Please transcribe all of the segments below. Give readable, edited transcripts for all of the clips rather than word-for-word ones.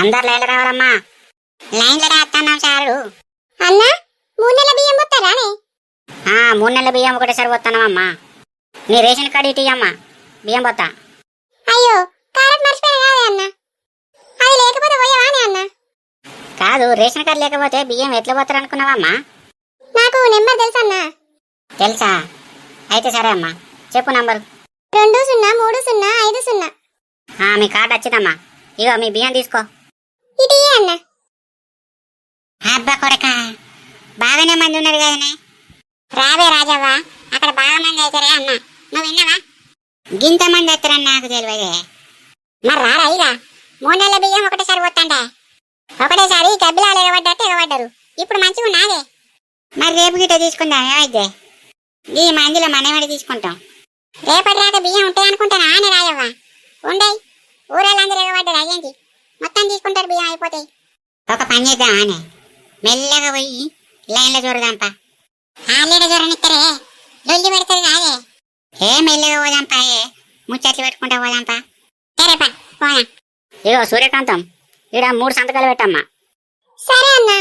అందరు లైన్లు రావాలమ్మా. లైన్లు రాస్తున్నాం సారు. అన్నా 3 నెలల బియ్యం పోతారానే? 3 నెలల బియ్యం ఒకటేసారి పోతున్నామమ్మా. నీ రేషన్ కార్డు ఇటీయమ్మా, బియ్యం పోతా. అయ్యో కార్డు మర్చిపోయినా కాదే అన్న, అది లేకపోతే పోయావానే అన్న? కాదు, రేషన్ కార్డు లేకపోతే బియ్యం ఎట్లా పోతారు అనుకున్నావమ్మా? నాకు నెంబర్ తెలుసన్నా. తెలుసా? అయితే సరే అమ్మా, చెప్పు నంబరు. 203050. మీ కార్డు వచ్చిందమ్మా. ఇగో మీ బియ్యం తీసుకో. ఇది అన్న. అబ్బా కొడక, బాగానే మంది ఉన్నారు కదనే. రావే రాజవ్వ, అక్కడ బాగా మంది అవుతారే అన్న, నువ్వు విన్నావా? గింత మంది అవుతారని నాకు తెలియదే. మరి రారా ఇక 3 నెలల బియ్యం ఒకటేసారి పోతాండే. ఒకటేసారి గబ్బిలాలు ఎగబడ్డట్టు ఎగబడ్డారు. ఇప్పుడు మంచిగా ఉన్నాదే. మరి రేపు గిట్ట తీసుకుందాం. ఏమైతే ఈ మందిలో మనమేడ తీసుకుంటాం. రేపటి రాక బియ్యం ఉంటాయి అనుకుంటానా అని రాజవ్వ? ఉండయి, ఊరాళ్ళందరూ ఎగబడ్డారు. అయ్యేంటి మొత్తం తీసుకుంటారు, బియ్యం అయిపోతాయి. ఒక పని చేద్దాం అని మెల్లగా పోయి లైన్లో చూడదాంపా. ఆల్రెడీ చూడనిస్తారే, లొల్లి పెడతారు కాదే. మెల్లగా పోదాంపా, ముచ్చట్లు పెట్టుకుంటా పోదాంపా. సరేపా పోనా. ఇగో సూర్యకాంతం, ఈడ 3 సంతకాలు పెట్టమ్మా. సరే అన్న,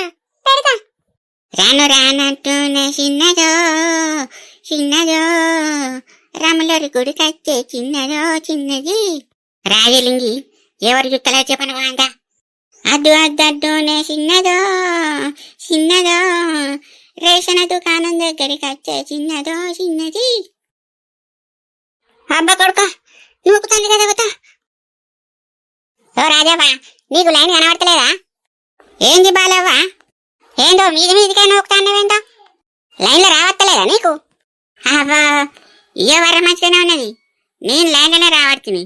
పెడతా. రాను రానంటూనే చిన్నదో చిన్నదో, రాములరి గుడికచ్చే చిన్నదో చిన్నది. రాజలింగి ఎవరు చుట్టలా చెప్పను అంట. అద్దు అద్దూనే చిన్నదో చిన్నదో, రేషన్ దుకాణం దగ్గరికి వచ్చే చిన్నదో చిన్నది. అబ్బా కొడుక, నువ్వు తండ్రి కదా కొత్త. ఓ రాజవ్వ, నీకు లైన్ కనబడతలేదా? ఏంది బాలవ్వ, ఏందో మీదికే నూకుతానేవేందో, లైన్లో రావత్తలేదా నీకు? అబ్బా ఏ వర మంచిగానే ఉన్నది, నేను లైన్లోనే రావడుతుంది.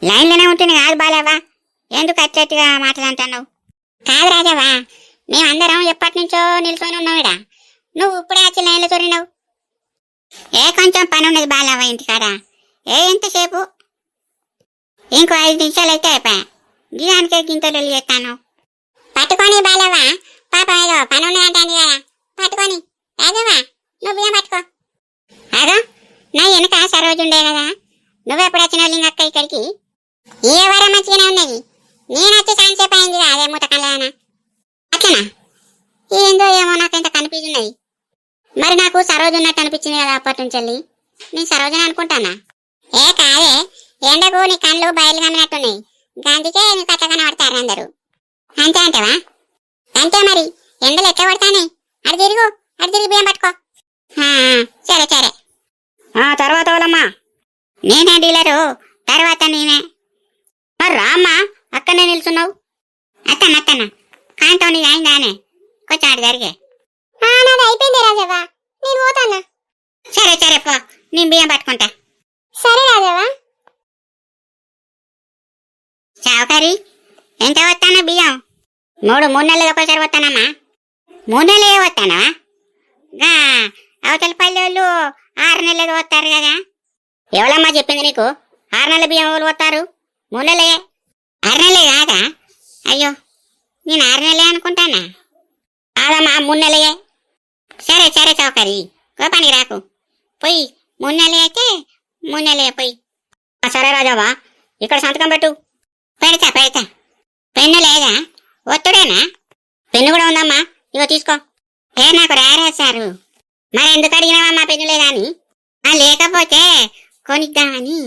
లైన్లోనే ఉంటుంది కాదు బాలవ్వ, ఎందుకు అచ్చట్టుగా మాట్లాడుతున్నావు? కాదు రాజవ్వ, మేమందరం ఎప్పటి నుంచో నిల్చొని ఉన్నావు ఇడా, నువ్వు ఇప్పుడే వచ్చి లైన్లో చూరినావు. కొంచెం పని ఉన్నది బాలవ్వ ఇంటికాడ. ఎంతసేపు? ఇంకో 5 నిమిషాలు అయితే అయిపోయా. గిదానికే గింతలు చేస్తాను. పట్టుకొని బాలవ్వ, పాప ఏదో పని ఉన్నదంటాను కదా, పట్టుకొని. రాజవ్వ నువ్వు బియ్యం పట్టుకో. అదో నా వెనక సరోజు ఉండే కదా, నువ్వెప్పుడు వచ్చినావు లింగక్క ఇక్కడికి? ఏ వరం మంచిగానే ఉన్నది, నేను వచ్చి సాయంసేపు అయింది అదే ముతకల్లానా. అట్లనా? ఏందో ఏమో నాకు ఇంత కనిపిస్తున్నది. మరి నాకు సరోజు ఉన్నట్టు అనిపించింది కదా అప్పటి నుంచి. నేను సరోజని అనుకుంటానా? కాదే, ఎండకు నీ కళ్ళు బయలు కమ్మినట్టున్నాయి, అందుకే నీకు అట్లా కనబడతారు అందరూ. అంతే అంటవా? అంతే మరి, ఎండలు ఎట్లా పడతానే. అటు తిరిగి బియ్యం పట్టుకో. సరే సరే. తర్వాత వాళ్ళమ్మా, నేనే డీలరు, తర్వాత నేనే. మరి రామ్మా, అక్కడనే నిల్చున్నావు. అత్తన్న కాంతం నీది అయిందానే, కొంచెం అటు జరిగే. నాది అయిపోయింది రాజవ్వ, నేను పోతానా. సరే సరే పో, నేను బియ్యం పట్టుకుంటా. సరే రాజవ్వ. చావకారి ఎంత వస్తానా బియ్యం? 3 నెలలు ఒకసారి వస్తానమ్మా. 3 నెలలు వస్తానా? అవతల పల్లె వాళ్ళు 6 నెలలు వస్తారు కదా. ఎవరమ్మా చెప్పింది నీకు 6 నెలల బియ్యం వాళ్ళు వస్తారు? 3 నెలలే. 6 నెలలే కాదా? అయ్యో, నేను 6 నెలలే అనుకుంటానా. కాదమ్మా, 3 నెలలే. సరే సరే చౌకరి, కోపానికి రాకు. పోయి 3 నెలలు అయితే 3 నెలలే పోయి. సరే రాజావా, ఇక్కడ సంతకం పెట్టు. పెడతా. పెన్ను లేదా? ఒత్తుడేనా? పెన్ను కూడా ఉందమ్మా, ఇగో తీసుకో. నాకు రారేసారు. మరి ఎందుకు అడిగినావమ్మా పెన్ను లేదా అని? లేకపోతే కొనిద్దామని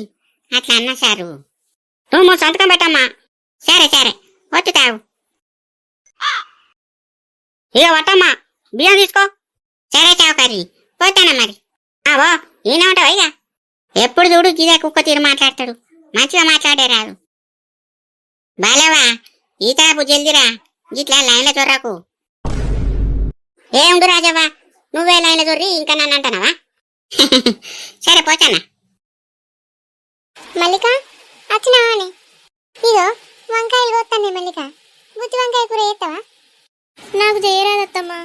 అట్లా అన్నా సారు. నువ్వు సంతకం పెట్టమ్మా. సరే ఒత్తుతావు. ఇక ఒట్టమ్మా, బియ్యం తీసుకో. సరే చౌకరి, పోతానా మరి. అవో ఈయన ఉంటావు ఇక. ఎప్పుడు చూడు గిదే కుక్క తీరు మాట్లాడతాడు, మంచిగా మాట్లాడే రాదు. బాలవా, ఈతాపు జల్దిరా, గిట్లా లైన్లో చొర్రకు. ఏముంది రాజవ్వా, నువ్వే లైన్లో చొర్రి ఇంకా నన్ను అంటున్నావా? సరే పోతానా. మల్లిక వచ్చినావా అని? ఇదో వంకాయలు కొత్తానే మల్లిక, గుత్తి వంకాయ కూర చేస్తావా? నాకు చేయరాదత్తమ్మా,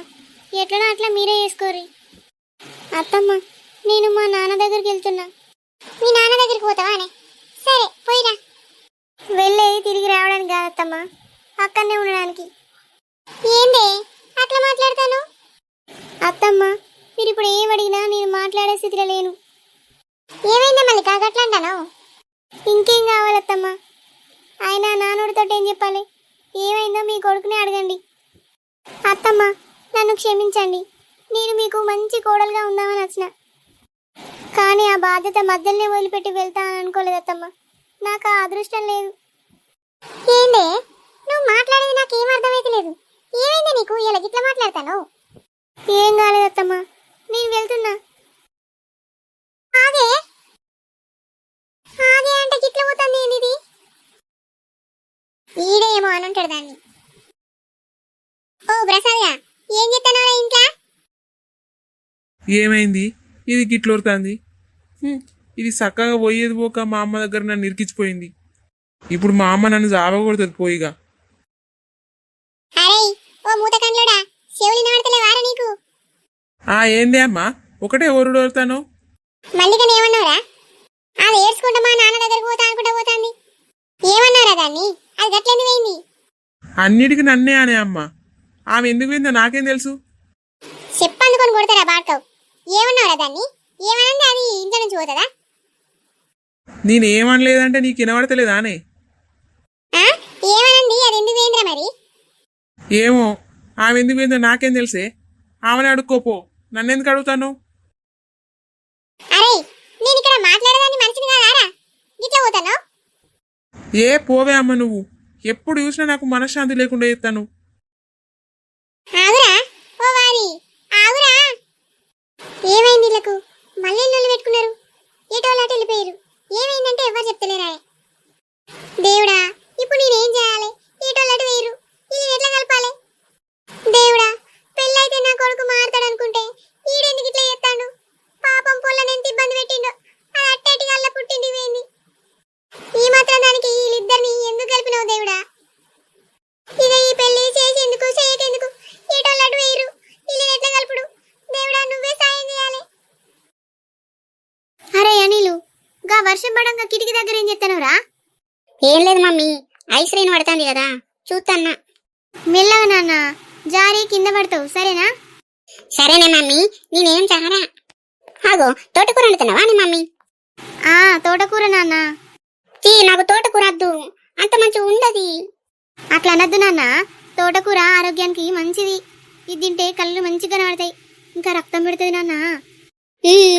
ఎట్లనో అట్లా మీరే చేసుకోరి. అత్తమ్మ, నేను మా నాన్న దగ్గరికి వెళ్తున్నా. మీ నాన్న దగ్గరికి పోతావా అని? సరే పోయిరా. వెళ్ళే తిరిగి రావడానికి కాదత్తమ్మా, అక్కడనే ఉండడానికి. ఏందే అట్లా మాట్లాడతాను? అత్తమ్మ, మీరు ఇప్పుడు ఏం అడిగినా నేను మాట్లాడే స్థితిలో లేను. ఏమైందా మల్లిక గట్లా అంటాను? ఇంకేం కావాలత్తమ్మా, ఆయన నాన్నోడితో ఏం చెప్పాలి? ఏమైందో మీ కొడుకునే అడగండి. అత్తమ్మ, నన్ను క్షమించండి. నేను మీకు మంచి కోడలుగా ఉందామని వచ్చిన, కానీ ఆ బాధ్యత మధ్యలోనే వదిలిపెట్టి వెళ్తానని అనుకోలేదు అత్తమ్మ. నాకు ఆ అదృష్టం లేదు. ఏందే నువ్వు మాట్లాడేది నాకేం అర్థమైతలేదు. ఏమైంది నీకు? ఇలా గిట్లా మాట్లాడతాను. ఏం కాలేదు అత్తమ్మ, నేను వెళ్తున్నా. ఆగే ఆగే అంటే గిట్ల పోతుంది ఏంది? ఈడేమో అని ఉంటాడు దాన్ని. ఓ ప్రసాద్గా, ఏం చెప్తానో ఇంట్లో? ఏమైంది? ఇది గిట్లొరుతుంది. ఇది చక్కగా పోయేది పోక మా అమ్మ దగ్గర నన్ను ఇరికించిపోయింది. ఇప్పుడు మా అమ్మ నన్ను జావకూడదు పోయిగా. అరే ఓ మూత కండ్లోడా, చెవులు వినబడతలే వారా నీకు? ఏంది అమ్మా ఒకటే ఒరుడు వరుతాను? మల్లికని ఏమన్నారా? అది ఏడ్చుకుంటా మా నాన్న దగ్గరకు పోతా అనుకుంటా పోతాంది. ఏమన్నారా దాన్ని? అది గట్లెందు పోయింది? అన్నిటికీ నన్నే అనే అమ్మ. ఆమె ఎందుకు పోయిందో నాకేం తెలుసు? చెప్పందుకొని కొడతారా బాడ్కవ్? ఏమన్నారా దాన్ని? ఏమనంది అది ఇంట్లో నుంచి పోతుందా? నేనేమనలేదంటే నీకు వినబడతలేదా అనే? ఏమనండి? అది ఎందుకు పోయిందిరా మరి? ఏమో, ఆమె ఎందుకు పోయిందో నాకేం తెలుసే. ఆమెను అడుక్కోపో, నన్నెందుకు అడుగుతాను? అరే నేను ఇక్కడ మాట్లాడదాన్ని మనిషిని కాదారా? గిట్లా పోతాను? పోవే అమ్మ, నువ్వు ఎప్పుడు చూసినా నాకు మనశ్శాంతి లేకుండా చేస్తాను. ఆగురా ఓ వారి, ఆగురా. ఏమైంది వీళ్ళకు? మళ్ళీ నొల్లు పెట్టుకున్నారు. ఏటోలాట వెళ్ళిపోయారు. ఏమైందంటే ఎవరు చెప్తలేరా? దేవుడా, ఇప్పుడు నేనేం చేయాలి? ఏటోలాట వేయరు, ఇది ఎట్లా కలపాలి? దేవుడా, పెళ్ళైతే నా కొడుకు మారుతాడు అనుకుంటే ఈడెందుకు ఇట్లా చేస్తాడు? పాపం పొల్లని ఎంత ఇబ్బంది పెట్టిండో. అది అట్టేటిగా అల్ల పుట్టింది పోయింది. ఈ మాత్రం దానికి వీళ్ళిద్దరిని ఎందుకు కలిపినావు దేవుడా? ఇక ఈ పెళ్లి చేసేందుకు చేయకెందుకు? ఏటోళ్ళటు వేయరు, వీళ్ళని ఎట్లా కలుపుడు? దేవుడా, నువ్వే సాయం చేయాలి. అరే అనిలు, గా వర్షం పడంగా కిటికీ దగ్గర ఏం చెప్తానురా? ఏం లేదు మమ్మీ, ఐస్ రైన్ పడుతుంది కదా, చూస్తాన్నా. మెల్లగా నాన్న, జారి కింద పడతావు, సరేనా? సరేనే మమ్మీ, నేనేం చారా. ఆగో, తోటకూర వండుతున్నావా నీ మమ్మీ? తోటకూర నాన్న. నాకు తోటకూర వద్దు, అంత మంచిగా ఉండది. అట్లా అనద్దు నాన్న, తోటకూర ఆరోగ్యానికి మంచిది. ఇది తింటే కళ్ళు మంచిగా కనబడతాయి, ఇంకా రక్తం పెడుతుంది నాన్న.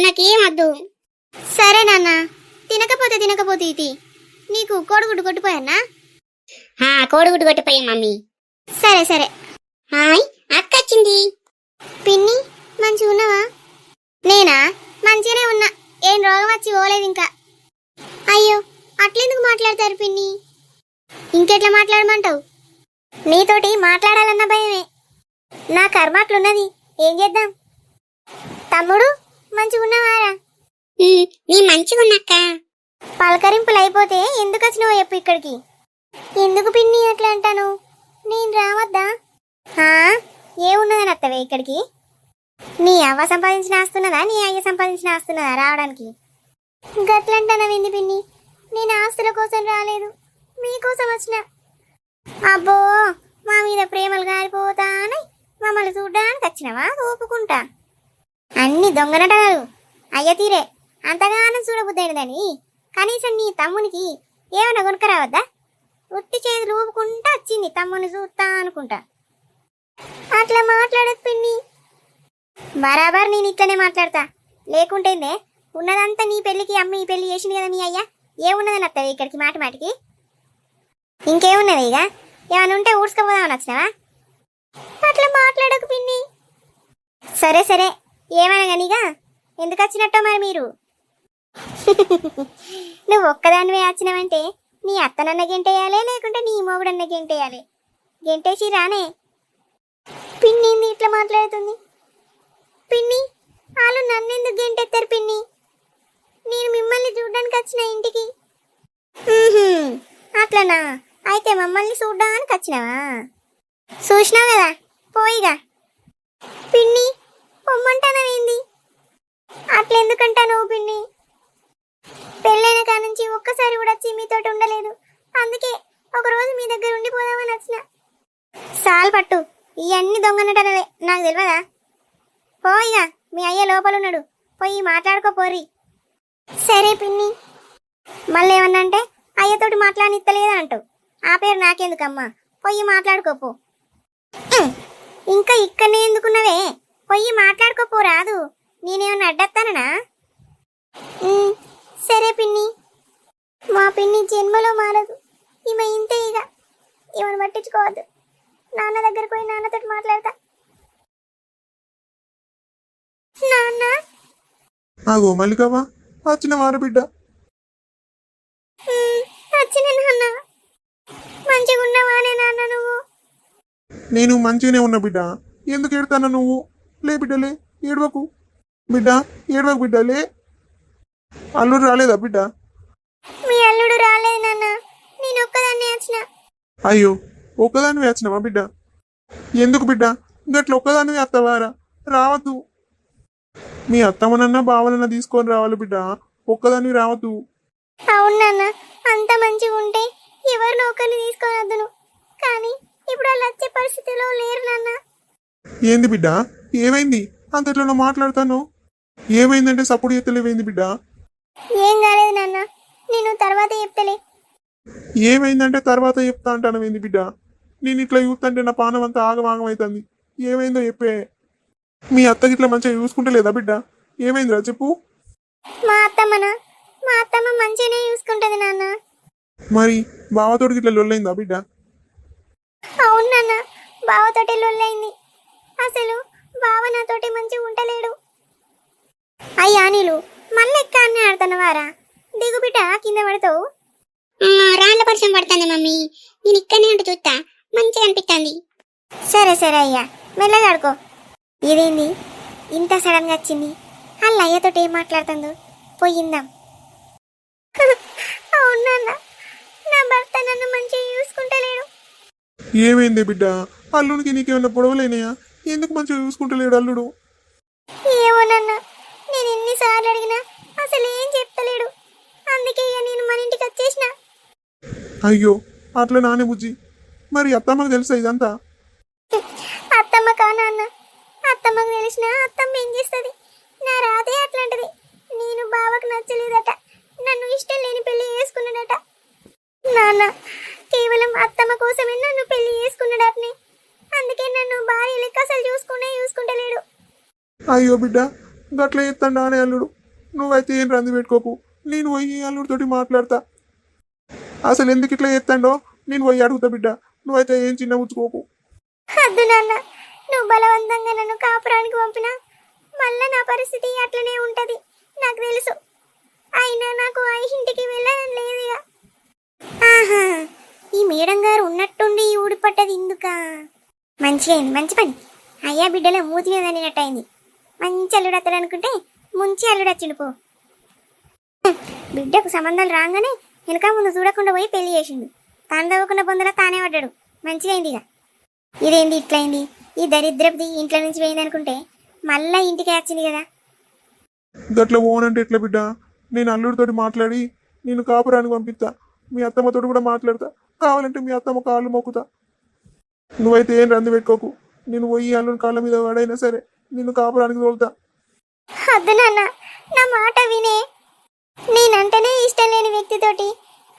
నాకేం వద్దు. సరే నాన్న, తినకపోతే ఇది నీకు కోడిగుడ్డు కొట్టిపోయన్నా? కోడిగుడ్డు కొట్టిపోయా మమ్మీ. సరే సరే. హాయ్, అక్క వచ్చింది. పిన్ని, మంచిగా ఉన్నావా? నేనా? మంచిగానే ఉన్నా, ఏం రోగం వచ్చి పోలేదు ఇంకా. అయ్యో, అట్లెందుకు మాట్లాడతారు పిన్ని? ఇంకెట్లా మాట్లాడమంటావు? నీతోటి మాట్లాడాలన్న భయమే. నా కర్మ అట్లున్నది, ఏం చేద్దాం? తమ్ముడు, మంచిగా ఉన్నావారా? నీ మంచిగా ఉన్నక్క. పలకరింపులు అయిపోతే ఎందుకు వచ్చినావు చెప్పు ఇక్కడికి? ఎందుకు పిన్ని అట్లా అంటాను? నేను రావద్దా? ఏమున్నదని అత్తవే ఇక్కడికి? నీ అవ్వ సంపాదించిన ఆస్తున్నదా, నీ అయ్య సంపాదించిన ఆస్తున్నదా రావడానికి? గట్లంటానవింది పిన్ని, నేను ఆస్తుల కోసం రాలేదు, మీకోసం వచ్చిన. అబ్బో, మా మీద ప్రేమలు గారిపోతానై మమ్మల్ని చూడ్డానికి వచ్చినవా? ఒప్పుకుంటా. అన్ని దొంగనటలు అయ్య తీరే, అంతగానం చూడబుద్దైనదని కనీసం నీ తమ్మునికి ఏమైనా కొనుక్కరావద్దా? ఉట్టి చేతులు ఊపుకుంటా వచ్చింది తమ్ముని చూస్తా అనుకుంటా. అట్లా మాట్లాడదు పిన్ని. బరాబర్ నేను ఇట్లనే మాట్లాడతా, లేకుంటేందే ఉన్నదంతా నీ పెళ్లికి అమ్మ ఈ పెళ్లి చేసింది కదా మీ అయ్యా. ఏమున్నదని వస్తావు ఇక్కడికి మాటి మాటికి? ఇంకేమున్నది? ఇక ఏమైనా ఉంటే ఊడ్చుకపోదామని వచ్చినావా? అట్లా మాట్లాడకు పిన్ని. సరే సరే, ఏమైనా కానీగా ఎందుకు వచ్చినట్టో మరి మీరు? నువ్వు ఒక్కదానివే వచ్చినావంటే నీ అత్తనన్న గెంటేయాలి, లేకుంటే నీ మొగుడన్న గెంటేయాలి. గెంటేసి రానే. పిన్ని ఇట్లా మాట్లాడుతుంది. పిన్ని, వాళ్ళు నన్నెందుకు గెంటెత్తారు పిన్ని? నేను మిమ్మల్ని చూడడానికి వచ్చిన ఇంటికి. అట్లనా? అయితే మమ్మల్ని చూడడానికి వచ్చినావా? చూసినావు కదా, పోయిగా. పిన్ని, పొమ్మంటానవేంది? అట్లెందుకంటావు పిన్ని? పెళ్ళైన కాడ నుంచి ఒక్కసారి కూడా వచ్చి మీతో ఉండలేదు, అందుకే ఒకరోజు మీ దగ్గర ఉండిపోదామని వచ్చిన. సాల్ పట్టు, ఇవన్నీ దొంగనటనవే, నాకు తెలియదా? పోయిగా, మీ అయ్య లోపలున్నాడు, పోయి మాట్లాడుకోపోర్రి. సరే పిన్ని. మళ్ళీ ఏమన్నా అంటే అయ్యతోటి మాట్లాడనిత్తలేదా అంటావు. ఆ పేరు నాకెందుకమ్మా, పొయ్యి మాట్లాడుకోపో. ఇంకా ఇక్కడనే ఎందుకున్నవే? పొయ్యి మాట్లాడుకోపో రాదు. నేనేమన్నా అడ్డత్తానా? సరే పిన్ని. మా పిన్ని జన్మలో మారదు. ఈమె ఇంతే ఇక. ఈమెను పట్టించుకోవద్దు. నాన్న దగ్గరకు పోయి నాన్నతో మాట్లాడతా. నాన్న ఆగో మల్లికవ్వ, వచ్చిన వారు బిడ్డ. వచ్చిన నాన్న. మంచిగా ఉన్నావానే నాన్న నువ్వు? నేను మంచిగానే ఉన్నా బిడ్డ. ఎందుకు ఏడుతానా నువ్వు? లే బిడ్డలే, ఏడవకు బిడ్డ, ఏడవకు బిడ్డ, లే. అల్లుడు రాలేదా బిడ్డ? మీ అల్లుడు రాలేదు నాన్న. నేను ఒక్కదాన్నే వచ్చిన. అయ్యో, ఒక్కదానివి వచ్చినావా బిడ్డ? ఎందుకు బిడ్డ గట్ల ఒక్కదానివి అత్తవారా? రావద్దు. మీ అత్తమ్మనన్నా బావలన్నా తీసుకొని రావాలి బిడ్డ, ఒక్కదానివి రావద్దు. అవును నాన్న, అంత మంచిగా ఉంటే ఎవరినో ఒకరిని తీసుకొనొద్దును. కానీ ఇప్పుడు అలా వచ్చే పరిస్థితిలో లేరు నాన్న. ఏంది బిడ్డ, ఏమైంది? అంతట్లో మాట్లాడతాను. ఏమైందంటే సపోర్ట్ చేస్తలేవేంది బిడ్డ? ఏం కాలేదు నాన్న, నేను తర్వాత చెప్తలే. ఏమైందంటే తర్వాత చెప్తా అంటాను ఏంది బిడ్డ? నేను ఇట్లా చూస్తుంటే నా పానం అంతా ఆగమాగం అవుతుంది. ఏమైందో చెప్పే. మీ అత్తకి ఇట్లా మంచిగా చూసుకుంటలేదా బిడ్డ? ఏమైందిరా చెప్పు. మా అత్తమ్మనా? మా అత్తమ్మ మంచిగానే చూసుకుంటది నాన్న. మరి బావతోడికి ఇట్లా లొల్లైందా బిడ్డ? అవును నాన్న, బావతోటి లొల్లైంది. అసలు బావ నాతోటి మంచిగా ఉంటలేడు. అయ్యా నీళ్ళు మళ్ళీ ఎక్క అన్నీ ఆడుతున్నవారా? దిగు బిడ్డ, కింద పడతావు. రాళ్ళ వర్షం పడుతుంది మమ్మీ. నేను ఇక్కడనే ఉంటూ చూస్తా, మంచిగా అనిపిస్తుంది. సరే సరే అయ్యా, మెల్లగా ఆడుకో. ఇదేంది ఇంత సడన్గా వచ్చింది? వాళ్ళ అయ్యతోటి ఏం మాట్లాడుతుందో పోయిందాం. అవును నాన్న, నా భర్త నన్ను మంచిగా చూసుకుంటలేడు. ఏమైంది బిడ్డ? అల్లుడికి నీకేమన్నా పొడవలేనాయా? ఎందుకు మంచిగా చూసుకుంటలేడు అల్లుడు? ఏమో నాన్న, నేను ఎన్నిసార్లు అడిగినా అసలు ఏం చెప్తలేడు. అందుకే ఇక నేను మన ఇంటికి వచ్చేసిన. అయ్యో, అట్లా నానే బుజ్జి. మరి అత్తమ్మకు తెలుసా ఇదంతా? అత్తమ్మ కా నాన్న? అత్తమ్మకు తెలిసినా అత్తమ్మ ఏం చేస్తుంది? నా రాతే అట్లాంటిది. నేను బావకు నచ్చలేదట, నన్ను ఇష్టం లేని పెళ్లి చేసుకున్నాడట. నాన్న కేవలం అత్తమ్మ కోసమే నన్ను పెళ్లి చేసుకున్నాడటనే. అందుకే నన్ను భార్య లెక్క అసలు చూసుకుంటలేడు. అయ్యో బిడ్డ, గట్ల ఎత్తండా అనే అల్లుడు. నువ్వైతే ఏం రంది పెట్టుకోకు, నేను పోయి అల్లుడితోటి మాట్లాడతా. అసలు ఎందుకు ఇట్లా ఎత్తండో నేను పోయి అడుగుతా బిడ్డ. నువ్వైతే ఏం చిన్న ఉంచుకోకు. వద్దు నాన్న, నువ్వు బలవంతంగా నన్ను కాపురానికి పంపినా మళ్ళా నా పరిస్థితి అట్లనే ఉంటది, నాకు తెలుసు. అయినా నాకు ఆ ఇంటికి వెళ్ళడం లేదు ఇక. ఆహా, ఈ మేడం గారు ఉన్నట్టుండి ఈ ఊడిపట్టది ఇందుక. మంచిగా మంచి పని. అయ్యా బిడ్డలో మూతి మీద అనినట్టయింది. మంచి అల్లుడు అత్తడు అనుకుంటే ముంచి అల్లుడు వచ్చిండు పో. బిడ్డకు సంబంధాలు రాగానే వెనక ముందు చూడకుండా పోయి పెళ్లి చేసిండు. తాను తవ్వకుండా పొందలా తానే పడ్డాడు. మంచిగా అయింది ఇక. ఇదేంది ఇట్లయింది? ఈ దరిద్రపుది ఇంట్లో నుంచి పోయింది అనుకుంటే మళ్ళా ఇంటికి వచ్చింది కదా. గట్ల పోనంటే ఎట్లా బిడ్డ? నేను అల్లుడితోటి మాట్లాడి నేను కాపురానికి పంపిస్తా. మీ అత్తమ్మతోటి కూడా మాట్లాడతా. కావాలంటే మీ అత్తమ్మ కాళ్ళు మొక్కుతా. నువ్వైతే ఏం రంది పెట్టుకోకు. నేను పోయి అల్లుడి కాళ్ళ మీద వాడైనా సరే నిన్ను కాపురానికి తోలుతా. వద్దు నాన్న, నా మాట వినే. నేనంటేనే ఇష్టం లేని వ్యక్తితోటి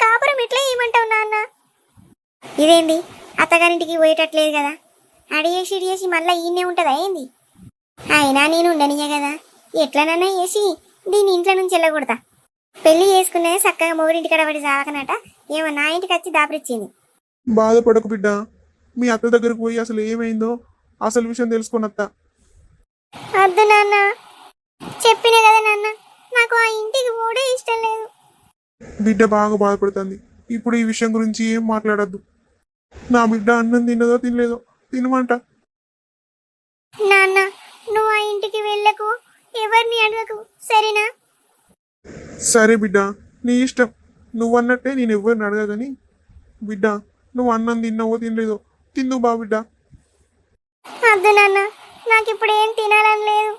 కాపురం ఎట్లా ఏమంటావు నాన్న? ఇదేంది అత్తగారింటికి పోయేటట్లేదు కదా. అడిగేసి మళ్ళీ ఈయనే ఉంటుందా ఏంది? అయినా నేను ఉండనియే కదా, ఎట్లనన్నా వేసి దీన్ని ఇంట్లో నుంచి వెళ్ళకూడదా. పెళ్లి చేసుకున్నదే చక్కగా మొగుడింటి కడబడి సాగనట, ఏమో నా ఇంటికి వచ్చి దాపరిచ్చింది. బాధపడకు బిడ్డ. మీ అత్త దగ్గరకు పోయి అసలు ఏమైందో అసలు విషయం తెలుసుకున్నత్త. వద్దు నాన్న, చెప్పిన కదా నాన్న, నాకు ఆ ఇంటికి పోడే ఇష్టం లేదు. బిడ్డ బాగా బాధపడుతుంది. ఇప్పుడు ఈ విషయం గురించి ఏం మాట్లాడద్దు. నా బిడ్డ అన్నం తిన్నదో తినలేదో తినమంట. నాన్న నువ్వు ఆ ఇంటికి వెళ్ళకు, ఎవరిని అడగకు, సరేనా? సరే బిడ్డ, నీ ఇష్టం. నువ్వన్నట్టే నేను ఎవరిని అడగదని. బిడ్డ, నువ్వు అన్నం తిన్నావో తినలేదో తిందు బా బిడ్డ. వద్దు నాన్న, నాకు ఇప్పుడు ఏం తినాలని లేదు.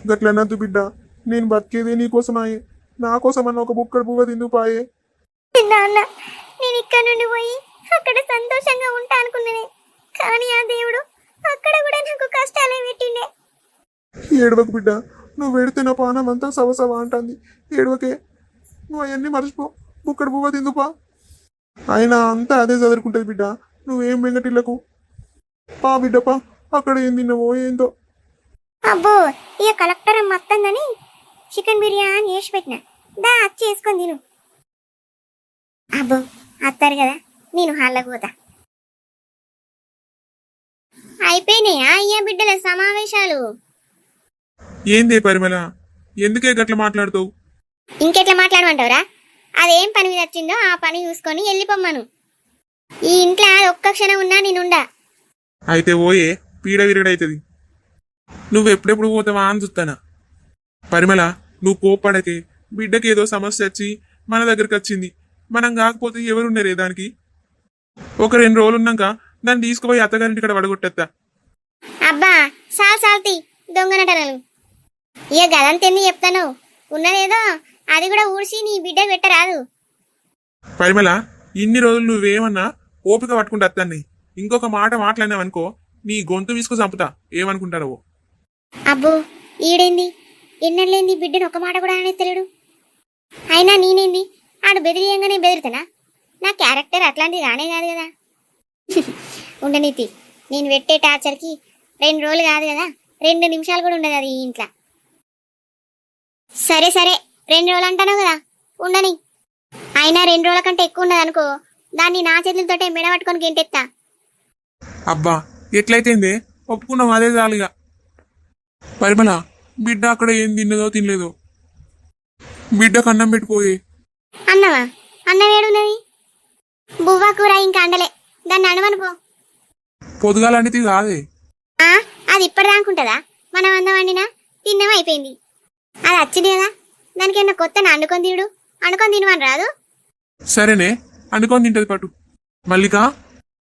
గట్లనద్దు బిడ్డ. నేను బతికేదే నీకోసమాయే. నా కోసమన్న ఒక బుక్కడు పువ్వ తిందు పాయే. నాన్న నేను ఇక్కడ నుండి పోయి అక్కడ సంతోషంగా ఉంటా అనుకున్నానే, కానీ ఆ దేవుడు అక్కడ కూడా నాకు కష్టాలే పెట్టిండే. ఏడవకు బిడ్డ. నువ్వు వెడితే నా పానం అంతా సవసవ అంటుంది. ఏడవకే. నువ్వు అవన్నీ మర్చిపో. బుక్కడు పువ్వ తిందుపా. అయినా అంతా అదే చదువుకుంటుంది బిడ్డ. నువ్వేం వెంగటిల్లకు. పా బిడ్డపా, అక్కడ ఏం తిన్నావో ఏందో. అబ్బో ఇక కలెక్టర్ మొత్తందని చికెన్ బిర్యానీ చేసి పెట్టిన దా వచ్చి వేసుకొని తిను. అబ్బో అత్తారు కదా, నేను హాల్లోకి పోతా. అయిపోయినాయా అయ్యా బిడ్డల సమావేశాలు? ఏందే పరిమళ, ఎందుకే గట్ల మాట్లాడుతావు? ఇంకెట్లా మాట్లాడమంటావురా? అదేం పని మీద వచ్చిందో ఆ పని చూసుకొని వెళ్ళిపోమ్మను. ఈ ఇంట్లో ఒక్క క్షణం ఉన్నా నేనుండా. అయితే ఓయే, పీడ విరగడైతుంది. నువ్వు ఎప్పుడెప్పుడు పోతావా అని చూస్తానా. పరిమళ, నువ్వు కోప్పడకే. బిడ్డకి ఏదో సమస్య వచ్చి మన దగ్గరికి వచ్చింది. మనం కాకపోతే ఎవరున్నారే దానికి? ఒక 2 రోజులు ఉన్నాక దాన్ని తీసుకుపోయి అత్తగారింటి ఇక్కడ వడగొట్టేస్తా. అబ్బా సాల్తి దొంగనటనలు. ఇక గదంతెంది చెప్తాను, ఉన్నదేదో అది కూడా ఊడ్చి నీ బిడ్డ పెట్టరాదు. పరిమళ, ఇన్ని రోజులు నువ్వేమన్నా ఓపిక పట్టుకుంటా అత్తాన్ని. ఇంకొక మాట మాట్లాడినావనుకో నీ గొంతు విసుకు చంపుతా. ఏమనుకుంటారో. అబ్బో ఈడేంది ఎన్నెళ్ళేంది బిడ్డను ఒక మాట కూడా అనేత్తలేడు. అయినా నేనేంది ఆడు బెదిరియంగానే బెదిరితనా? నా క్యారెక్టర్ అట్లాంటిది కానే కాదు కదా. ఉండనీతి, నేను పెట్టే టార్చర్కి 2 రోజులు కాదు కదా, 2 నిమిషాలు కూడా ఉండదు అది ఈ ఇంట్లో. సరే 2 రోజులు అంటాను కదా, ఉండని. అయినా 2 రోజుల కంటే ఎక్కువ ఉండదు అనుకో, దాన్ని నా చేతులతోటే మెడబట్టుకొని గెంటెత్తా. అబ్బా ఎట్లయితేందే, ఒప్పుకున్నాం అదే చాలుగా. పరిమళ, బిడ్డ అక్కడ ఏం తిన్నదో తినలేదో బిడ్డకు అన్నం పెట్టిపోయే. అన్నవా? అన్నం ఏడున్నది? బువ్వ కూర ఇంకా అండలే, దాన్ని అడవను పో. పొదుగాలనేది కాదే. అది ఇప్పటిదాకుంటుందా? మనం అందం వండినా తిన్నాం అయిపోయింది. అది వచ్చింది కదా, దానికి ఏమన్నా కొత్త అండుకొని తినుడు, అండుకొని తినమని రాదు. సరేనే, అనుకొని తింటది పట్టు. మల్లిక,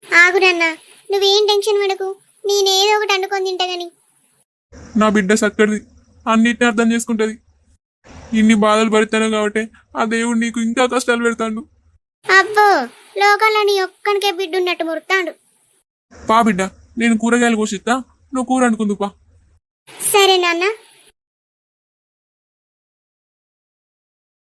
ఆగురన్నా, నువ్వేం టెన్షన్ పడకు, నేనేదో ఒకటి అండుకొని తింటా గాని. నా బిడ్డ సక్కడిది, అన్నిటిని అర్థం చేసుకుంటది. ఇన్ని బాధలు పడతాను కాబట్టి ఆ దేవుడు నీకు ఇంకా కష్టాలు పెడతాడు. అబ్బో లోకంలో నీ ఒక్కనికే బిడ్డ ఉన్నట్టు మురుతాడు. పా బిడ్డ, నేను కూరగాయలు కోసిస్తా, నువ్వు కూర అనుకుందుపా. సరే నాన్న.